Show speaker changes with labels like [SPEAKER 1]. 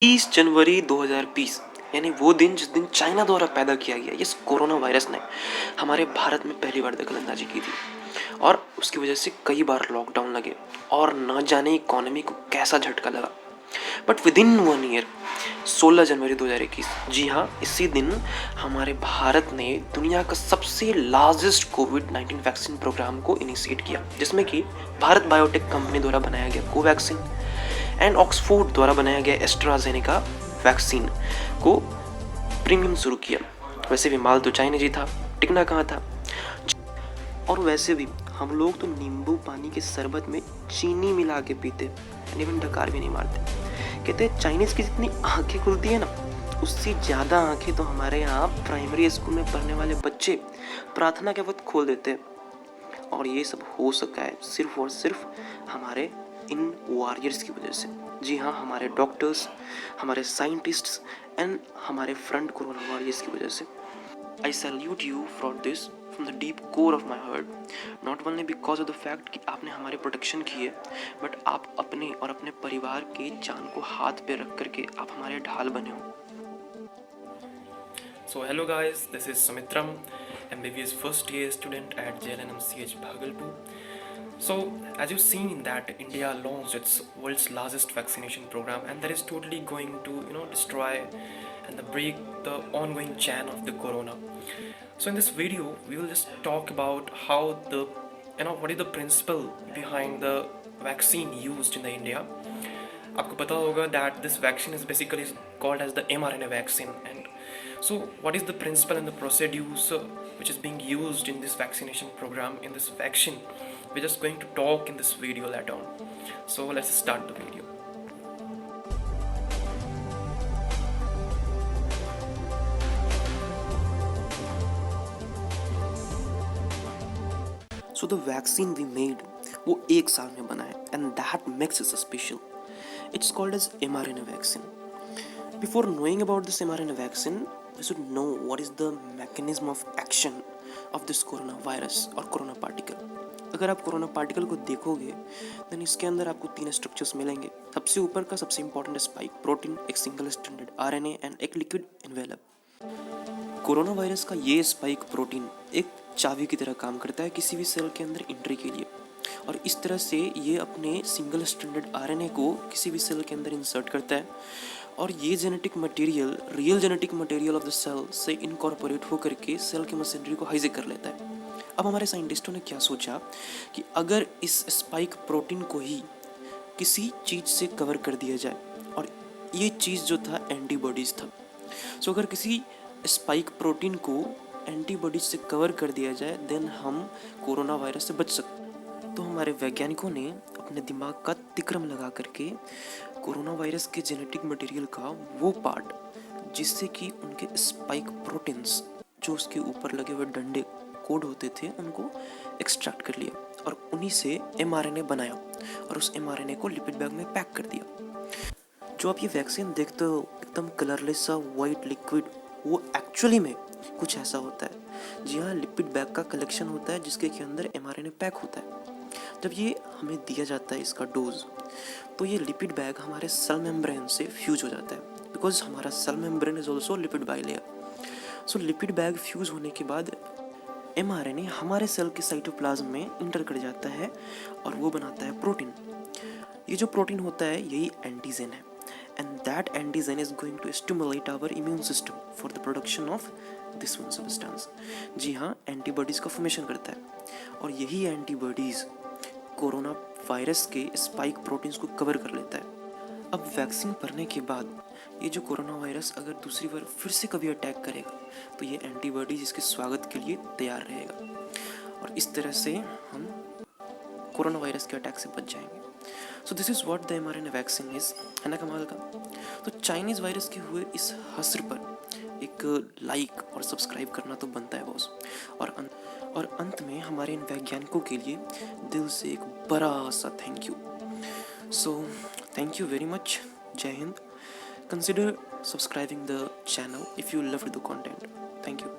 [SPEAKER 1] 30 जनवरी 2020 यानी वो दिन जिस दिन चाइना द्वारा पैदा किया गया इस कोरोना वायरस ने हमारे भारत में पहली बार दखलंदाजी की थी और उसकी वजह से कई बार लॉकडाउन लगे और न जाने इकोनॉमी को कैसा झटका लगा। बट विद इन 1 ईयर 16 जनवरी 2021, जी हाँ, इसी दिन हमारे भारत ने दुनिया का सबसे लार्जेस्ट कोविड-19 वैक्सीन प्रोग्राम को इनिशिएट किया, जिसमें कि भारत बायोटेक कंपनी द्वारा बनाया गया कोवैक्सीन एंड ऑक्सफोर्ड द्वारा बनाया गया एस्ट्राजेनेका वैक्सीन को प्रीमियम शुरू किया। वैसे भी माल तो चाइना जी था, टिकना कहाँ था। और वैसे भी हम लोग तो नींबू पानी के शरबत में चीनी मिला के पीते, इवन डकार भी नहीं मारते। कहते हैं चाइनीज की जितनी आंखें खुलती है ना, उससे ज़्यादा आंखें तो हमारे यहाँ प्राइमरी स्कूल में पढ़ने वाले बच्चे प्रार्थना के वक्त खोल देते हैं। और ये सब हो सका है सिर्फ और सिर्फ हमारे इन वॉरियर्स की वजह से। जी हाँ, हमारे डॉक्टर्स, हमारे साइंटिस्ट्स एंड हमारे फ्रंट कोरोना वॉरियर्स की वजह से। I salute you for this from the deep core of my heart, not only because of the fact कि आपने हमारे प्रोटेक्शन की है, बट आप अपने और अपने परिवार के जान को हाथ पे रख करके आप हमारे ढाल बने हो।
[SPEAKER 2] So hello guys, this is Sumitram, MBBS first year student at JLNMCH Bhagalpur. So as you've seen that India launched its world's largest vaccination program, and that is totally going to destroy and break the ongoing chain of the corona. So in this video we will just talk about how the what is the principle behind the vaccine used in the India. आपको पता होगा that this vaccine is basically called as the mRNA vaccine. And so what is the principle and the procedures which is being used in this vaccination program, in this vaccine? We're just going to talk in this video later on. So let's start the video.
[SPEAKER 1] So the vaccine we made वो 1 साल में बना है, and that makes it special. It's called as mRNA vaccine. Before knowing about this mRNA vaccine, we should know what is the mechanism of action of this coronavirus or corona particle. अगर आप corona particle को देखोगे then इसके अंदर आपको 3 structures मिलेंगे। सबसे ऊपर का सबसे इंपॉर्टेंट स्पाइक प्रोटीन, एक सिंगल स्ट्रैंडेड आरएनए एंड एक लिक्विड एनवेलप। कोरोना वायरस का ये स्पाइक प्रोटीन एक चाबी की तरह काम करता है किसी भी सेल के अंदर एंट्री के लिए, और इस तरह से ये अपने सिंगल स्ट्रैंडेड आरएनए को किसी भी सेल के अंदर इंसर्ट करता है और ये genetic material real genetic material of the cell से इनकॉर्पोरेट होकर के सेल की मशीनरी को हाईजैक कर लेता है। अब हमारे साइंटिस्टों ने क्या सोचा कि अगर इस स्पाइक प्रोटीन को ही किसी चीज़ से कवर कर दिया जाए, और ये चीज़ जो था एंटीबॉडीज़ था। सो अगर किसी स्पाइक प्रोटीन को एंटीबॉडीज से कवर कर दिया जाए देन हम कोरोना वायरस से बच सकते हैं। तो हमारे वैज्ञानिकों ने अपने दिमाग का तिक्रम लगा करके कोरोना वायरस के जेनेटिक मटेरियल का वो पार्ट जिससे कि उनके स्पाइक प्रोटीन्स जो उसके ऊपर लगे हुए डंडे कोड होते थे उनको एक्सट्रैक्ट कर लिया और उन्हीं से mRNA बनाया और उस mRNA को लिपिड बैग में पैक कर दिया। जो आप ये वैक्सीन देखते हो एकदम कलरलेस सा वाइट लिक्विड, वो एक्चुअली में कुछ ऐसा होता है। जी हाँ, लिपिड बैग का कलेक्शन होता है जिसके के अंदर mRNA पैक होता है। जब ये हमें दिया जाता है इसका डोज, तो ये लिपिड बैग हमारे सेल मेम्ब्रेन से फ्यूज हो जाता है, बिकॉज हमारा cell membrane is also lipid bilayer. So lipid bag fuse होने के बाद mRNA हमारे सेल के साइटोप्लाज्म में इंटर कर जाता है और वो बनाता है प्रोटीन। ये जो प्रोटीन होता है यही एंटीजन है, and that antigen is going to stimulate our immune system for the production of this one substance. जी हाँ, एंटीबॉडीज़ का फॉर्मेशन करता है और यही एंटीबॉडीज़ कोरोना वायरस के स्पाइक प्रोटीन्स को कवर कर लेता है। अब वैक्सीन पड़ने के बाद ये जो कोरोना वायरस अगर दूसरी बार फिर से कभी अटैक करेगा तो ये एंटीबॉडीज इसके स्वागत के लिए तैयार रहेगा और इस तरह से हम कोरोना वायरस के अटैक से बच जाएंगे। So this is what the mRNA vaccine is, है ना कमाल का। तो चाइनीज़ वायरस के हुए इस हस्र पर एक लाइक और सब्सक्राइब करना तो बनता है बॉस। और अंत में हमारे इन वैज्ञानिकों के लिए दिल से एक बड़ा सा thank you. So thank you very much. जय Hind. Consider subscribing the channel if you loved the content. Thank you.